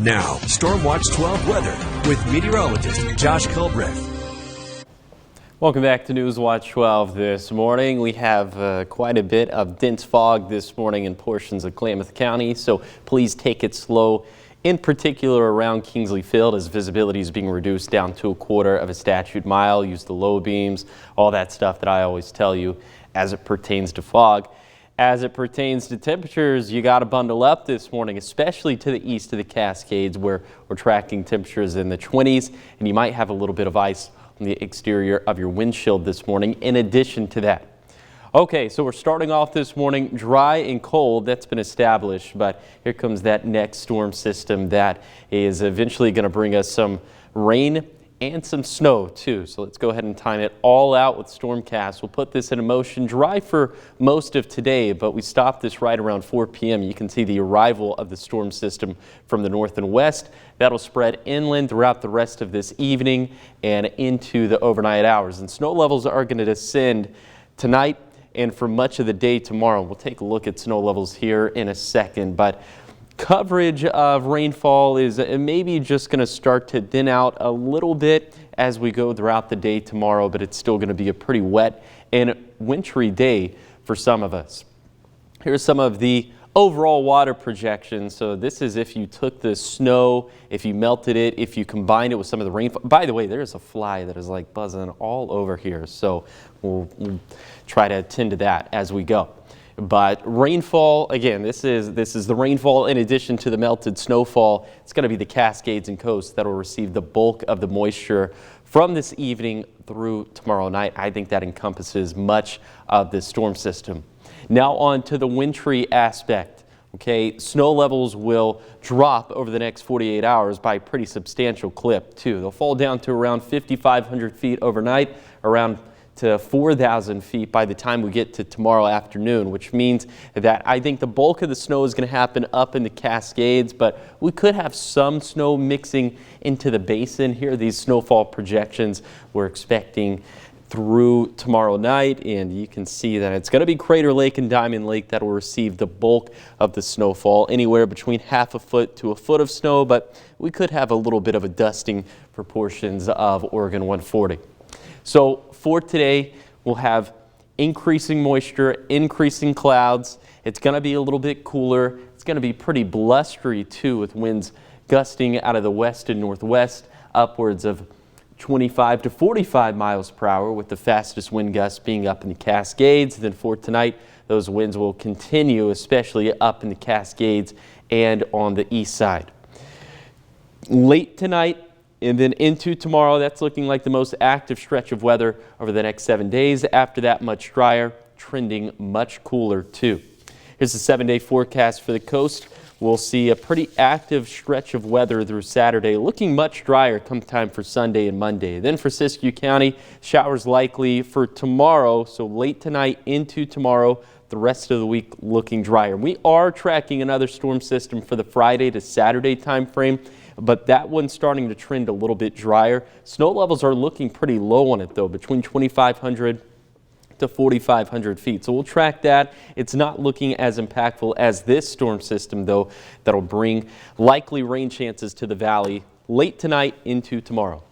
Now, Stormwatch 12 weather with meteorologist Josh Culbreth. Welcome back to Newswatch 12 this morning. We have quite a bit of dense fog this morning in portions of Klamath County, so please take it slow, in particular around Kingsley Field as visibility is being reduced down to 1/4 of a statute mile. Use the low beams, all that stuff that I always tell you as it pertains to fog. As it pertains to temperatures, you got to bundle up this morning, especially to the east of the Cascades where we're tracking temperatures in the 20s, and you might have a little bit of ice on the exterior of your windshield this morning in addition to that. Okay, so we're starting off this morning dry and cold. That's been established, but here comes that next storm system that is eventually going to bring us some rain and some snow too. So let's go ahead and time it all out with Stormcast. We'll put this in motion dry for most of today, but we stopped this right around 4 p.m. You can see the arrival of the storm system from the north and west. That'll spread inland throughout the rest of this evening and into the overnight hours. And snow levels are going to descend tonight and for much of the day tomorrow. We'll take a look at snow levels here in a second, but coverage of rainfall is maybe just going to start to thin out a little bit as we go throughout the day tomorrow, but it's still going to be a pretty wet and wintry day for some of us. Here's some of the overall water projections. So this is if you took the snow, if you melted it, if you combined it with some of the rainfall. By the way, there's a fly that is like buzzing all over here, so we'll try to attend to that as we go. But rainfall, again, this is the rainfall in addition to the melted snowfall. It's going to be the Cascades and coast that will receive the bulk of the moisture from this evening through tomorrow night. I think that encompasses much of this storm system. Now on to the wintry aspect. Okay, snow levels will drop over the next 48 hours by a pretty substantial clip too. They'll fall down to around 5,500 feet overnight, around to 4,000 feet by the time we get to tomorrow afternoon, which means that I think the bulk of the snow is going to happen up in the Cascades, but we could have some snow mixing into the basin here. These snowfall projections we're expecting through tomorrow night, and you can see that it's going to be Crater Lake and Diamond Lake that will receive the bulk of the snowfall, anywhere between 1/2 foot to 1 foot of snow, but we could have a little bit of a dusting for portions of Oregon 140. So for today, we'll have increasing moisture, increasing clouds. It's going to be a little bit cooler. It's going to be pretty blustery too, with winds gusting out of the west and northwest, upwards of 25 to 45 miles per hour, with the fastest wind gusts being up in the Cascades. Then for tonight, those winds will continue, especially up in the Cascades and on the east side. Late tonight, and then into tomorrow, that's looking like the most active stretch of weather over the next 7 days. After that, much drier, trending much cooler too. Here's the 7-day forecast for the coast. We'll see a pretty active stretch of weather through Saturday, looking much drier come time for Sunday and Monday. Then for Siskiyou County, showers likely for tomorrow, so late tonight into tomorrow. The rest of the week looking drier. We are tracking another storm system for the Friday to Saturday time frame, but that one's starting to trend a little bit drier. Snow levels are looking pretty low on it though, between 2,500 to 4,500 feet. So we'll track that. It's not looking as impactful as this storm system though, that'll bring likely rain chances to the valley late tonight into tomorrow.